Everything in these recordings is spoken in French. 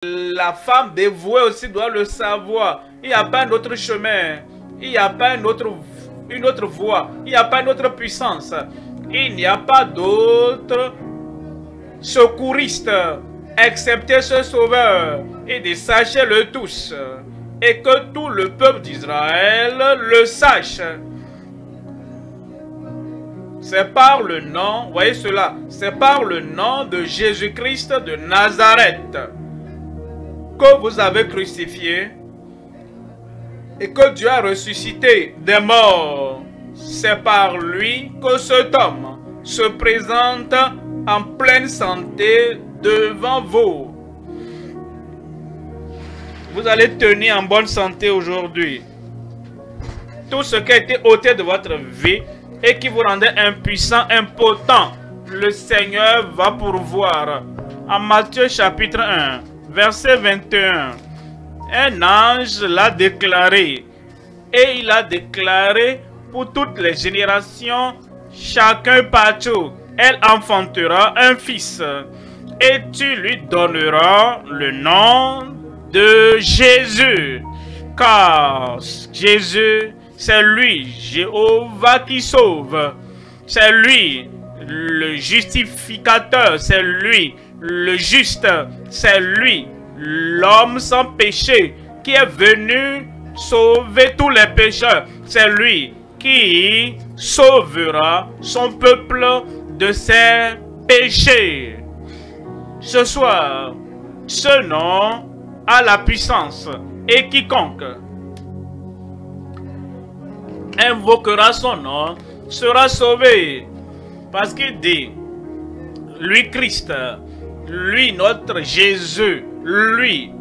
La femme dévouée aussi doit le savoir. Il n'y a pas un autre chemin. Il n'y a pas une autre voie. Il n'y a pas une autre puissance. Il n'y a pas d'autre secouriste excepté ce sauveur. Et dit, sachez-le tous. Et que tout le peuple d'Israël le sache. C'est par le nom, voyez cela, c'est par le nom de Jésus-Christ de Nazareth que vous avez crucifié et que Dieu a ressuscité des morts. C'est par lui que cet homme se présente en pleine santé devant vous. Vous allez tenir en bonne santé aujourd'hui. Tout ce qui a été ôté de votre vie et qui vous rendait impuissant, impotent, le Seigneur va pourvoir. En Matthieu chapitre 1, verset 21, un ange l'a déclaré. Et il a déclaré pour toutes les générations, chacun partout, elle enfantera un fils. Et tu lui donneras le nom de Jésus. Car Jésus, c'est lui, Jéhovah qui sauve. C'est lui, le justificateur. C'est lui, le juste. C'est lui, l'homme sans péché, qui est venu sauver tous les pécheurs. C'est lui qui sauvera son peuple de ses péchés. Ce soir, ce nom a la puissance. Et quiconque invoquera son nom sera sauvé. Parce qu'il dit, lui Christ, lui notre Jésus, lui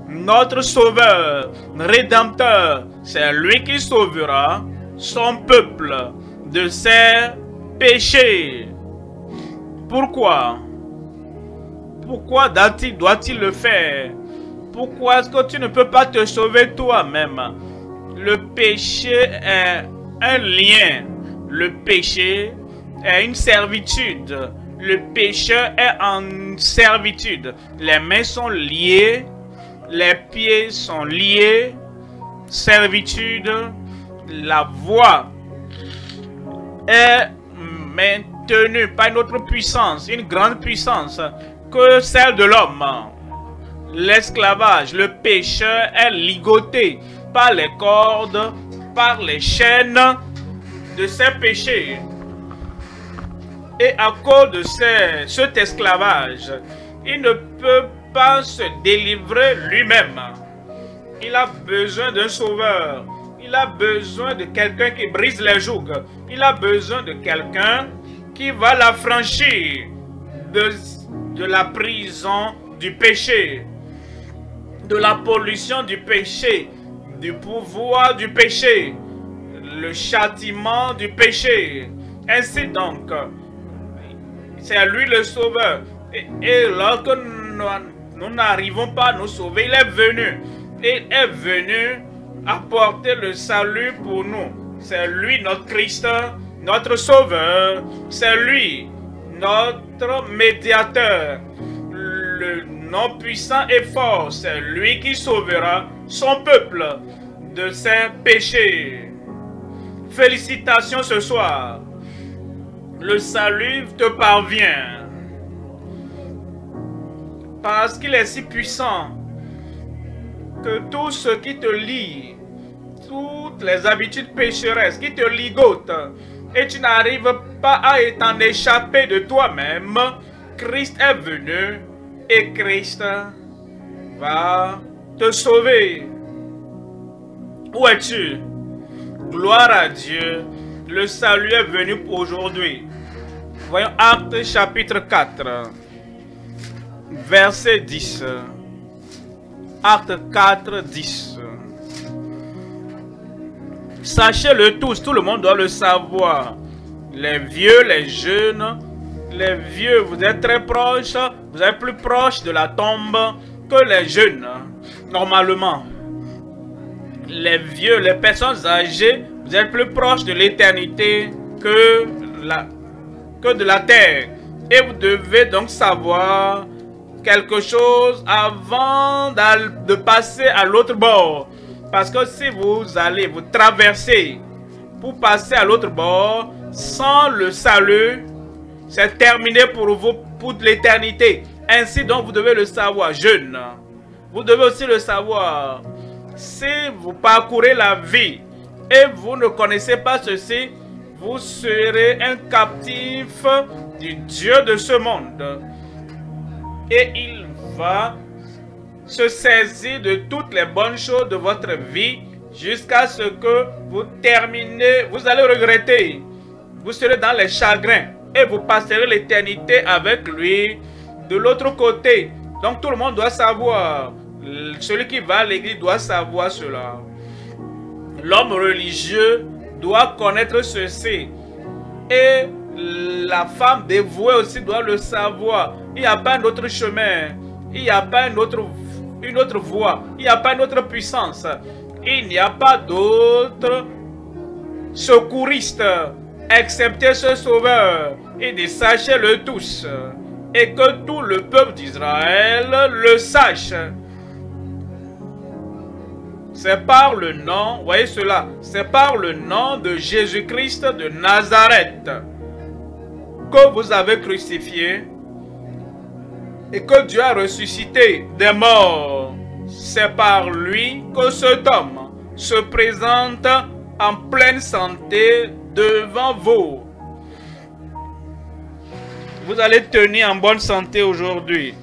notre sauveur, rédempteur, c'est lui qui sauvera son peuple de ses péchés. Pourquoi? Pourquoi doit-il le faire? Pourquoi est-ce que tu ne peux pas te sauver toi-même? Le péché est un lien. Le péché est une servitude. Le pécheur est en servitude. Les mains sont liées. Les pieds sont liés. Servitude. La voix est maintenue par une autre puissance, une grande puissance que celle de l'homme. L'esclavage, le pécheur est ligoté par les cordes, par les chaînes de ses péchés. Et à cause de cet esclavage, il ne peut pas se délivrer lui-même. Il a besoin d'un sauveur. Il a besoin de quelqu'un qui brise les jougs. Il a besoin de quelqu'un qui va l'affranchir de la prison du péché, de la pollution du péché, du pouvoir du péché, le châtiment du péché. Ainsi donc, c'est lui le sauveur. Et lorsque nous n'arrivons pas à nous sauver, il est venu. Il est venu apporter le salut pour nous. C'est lui notre Christ, notre sauveur. C'est lui notre médiateur. Le nom puissant et fort, c'est lui qui sauvera son peuple de ses péchés. Félicitations ce soir. Le salut te parvient. Parce qu'il est si puissant que tout ce qui te lie, toutes les habitudes pécheresses qui te ligotent, et tu n'arrives pas à t'en échapper de toi-même, Christ est venu et Christ va te sauver. Où es-tu? Gloire à Dieu, le salut est venu aujourd'hui. Voyons Actes chapitre 4, verset 10. Acte 4, 10. Sachez-le tous, tout le monde doit le savoir. Les vieux, les jeunes, les vieux, vous êtes très proches, vous êtes plus proches de la tombe que les jeunes, normalement. Les vieux, les personnes âgées, vous êtes plus proches de l'éternité que de la terre. Et vous devez donc savoir quelque chose avant de passer à l'autre bord. Parce que si vous allez vous traverser pour passer à l'autre bord sans le salut, c'est terminé pour vous pour l'éternité. Ainsi donc vous devez le savoir, jeunes. Vous devez aussi le savoir. Si vous parcourez la vie et vous ne connaissez pas ceci, vous serez un captif du Dieu de ce monde. Et il va se saisir de toutes les bonnes choses de votre vie jusqu'à ce que vous terminez. Vous allez regretter. Vous serez dans les chagrins et vous passerez l'éternité avec lui de l'autre côté. Donc tout le monde doit savoir. Celui qui va à l'église doit savoir cela. L'homme religieux doit connaître ceci. Et la femme dévouée aussi doit le savoir. Il n'y a pas un autre chemin. Il n'y a pas une autre voie. Il n'y a pas une autre puissance. Il n'y a pas d'autre secouriste excepté ce sauveur. Et dit, sachez-le tous. Et que tout le peuple d'Israël le sache. C'est par le nom, voyez cela, c'est par le nom de Jésus-Christ de Nazareth que vous avez crucifié et que Dieu a ressuscité des morts. C'est par lui que cet homme se présente en pleine santé devant vous. Vous allez tenir en bonne santé aujourd'hui.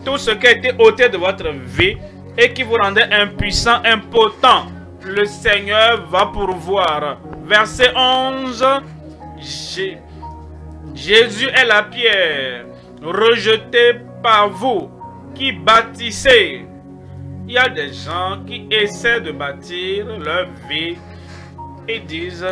Tout ce qui a été ôté de votre vie et qui vous rendait impuissant, impotent, le Seigneur va pourvoir. Verset 11. Jésus est la pierre rejetée par vous qui bâtissez. Il y a des gens qui essaient de bâtir leur vie et disent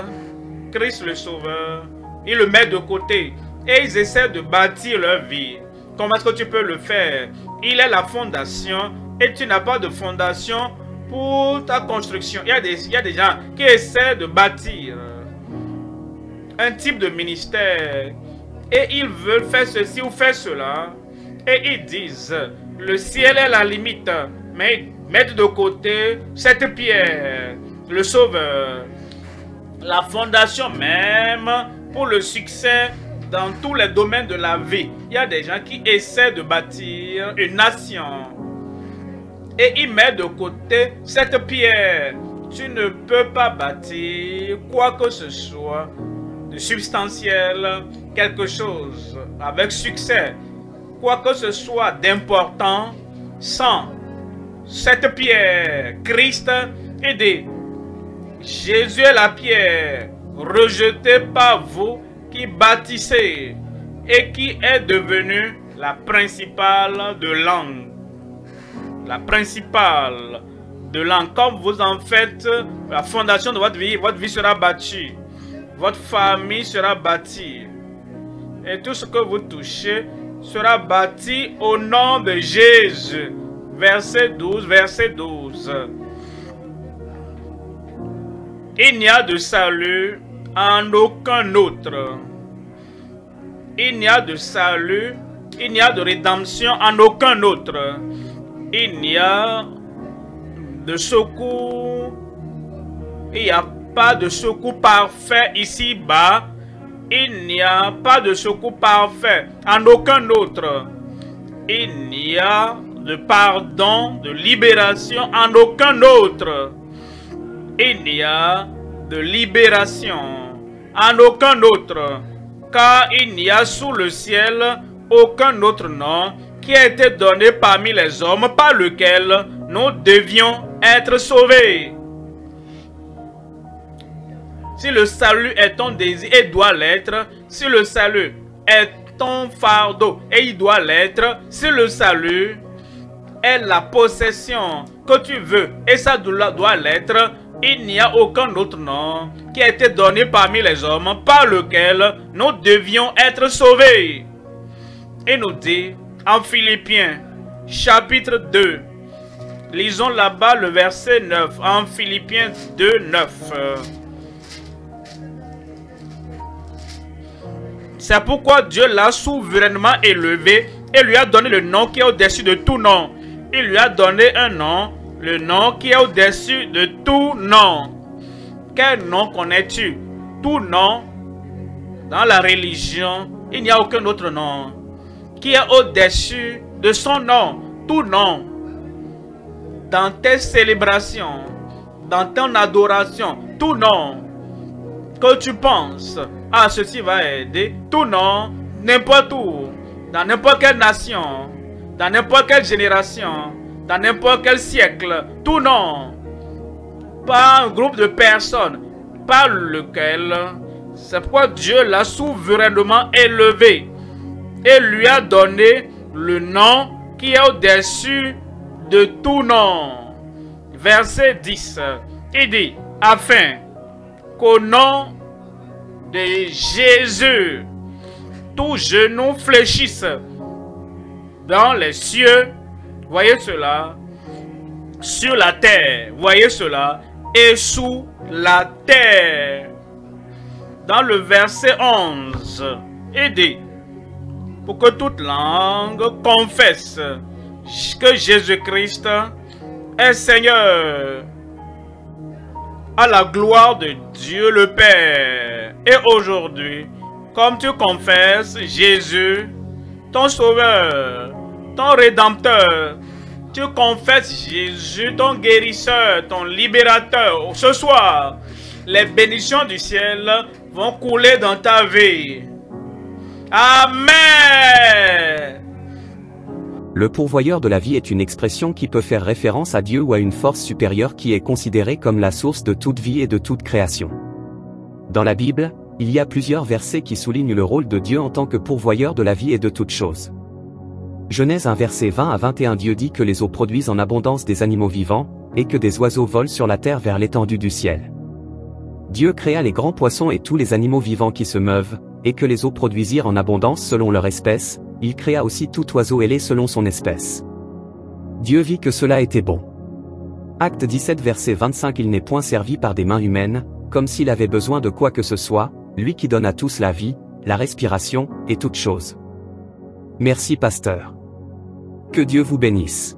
Christ le Sauveur. Ils le mettent de côté et ils essaient de bâtir leur vie. Comment est-ce que tu peux le faire? Il est la fondation. Et tu n'as pas de fondation pour ta construction. Il y a des gens qui essaient de bâtir un type de ministère. Et ils veulent faire ceci ou faire cela. Et ils disent, le ciel est la limite. Mais mettre de côté cette pierre, le Sauveur. La fondation même pour le succès dans tous les domaines de la vie. Il y a des gens qui essaient de bâtir une nation. Et il met de côté cette pierre. Tu ne peux pas bâtir quoi que ce soit de substantiel, quelque chose avec succès, quoi que ce soit d'important sans cette pierre. Christ est dit, Jésus est la pierre rejetée par vous qui bâtissez et qui est devenue la principale de langue. La principale de l'an. Comme vous en faites la fondation de votre vie sera bâtie. Votre famille sera bâtie. Et tout ce que vous touchez sera bâti au nom de Jésus. Verset 12, verset 12. Il n'y a de salut en aucun autre. Il n'y a de salut, il n'y a de rédemption en aucun autre. Il n'y a de secours, il n'y a pas de secours parfait ici-bas. Il n'y a pas de secours parfait en aucun autre. Il n'y a de pardon, de libération en aucun autre. Il n'y a de libération en aucun autre. Car il n'y a sous le ciel aucun autre nom qui a été donné parmi les hommes par lequel nous devions être sauvés. Si le salut est ton désir et doit l'être, si le salut est ton fardeau et il doit l'être, si le salut est la possession que tu veux et ça doit l'être, il n'y a aucun autre nom qui a été donné parmi les hommes par lequel nous devions être sauvés. Et nous dit en Philippiens chapitre 2, lisons là-bas le verset 9, en Philippiens 2, 9. C'est pourquoi Dieu l'a souverainement élevé et lui a donné le nom qui est au-dessus de tout nom. Il lui a donné un nom, le nom qui est au-dessus de tout nom. Quel nom connais-tu? Tout nom, dans la religion, il n'y a aucun autre nom qui est au-dessus de son nom. Tout nom. Dans tes célébrations, dans ton adoration, tout nom que tu penses, ah, ceci va aider. Tout nom, n'importe où, dans n'importe quelle nation, dans n'importe quelle génération, dans n'importe quel siècle, tout nom, pas un groupe de personnes, par lequel, c'est pourquoi Dieu l'a souverainement élevé et lui a donné le nom qui est au-dessus de tout nom. Verset 10, il dit, afin qu'au nom de Jésus, tout genou fléchisse dans les cieux, voyez cela, sur la terre, voyez cela, et sous la terre. Dans le verset 11, il dit, pour que toute langue confesse que Jésus-Christ est Seigneur, à la gloire de Dieu le Père. Et aujourd'hui, comme tu confesses Jésus, ton Sauveur, ton Rédempteur, tu confesses Jésus, ton guérisseur, ton libérateur, ce soir, les bénédictions du ciel vont couler dans ta vie. Amen. Le pourvoyeur de la vie est une expression qui peut faire référence à Dieu ou à une force supérieure qui est considérée comme la source de toute vie et de toute création. Dans la Bible, il y a plusieurs versets qui soulignent le rôle de Dieu en tant que pourvoyeur de la vie et de toutes choses. Genèse 1 verset 20 à 21, Dieu dit que les eaux produisent en abondance des animaux vivants, et que des oiseaux volent sur la terre vers l'étendue du ciel. Dieu créa les grands poissons et tous les animaux vivants qui se meuvent, et que les eaux produisirent en abondance selon leur espèce, il créa aussi tout oiseau ailé selon son espèce. Dieu vit que cela était bon. Acte 17 verset 25, il n'est point servi par des mains humaines, comme s'il avait besoin de quoi que ce soit, lui qui donne à tous la vie, la respiration, et toutes choses. Merci pasteur. Que Dieu vous bénisse.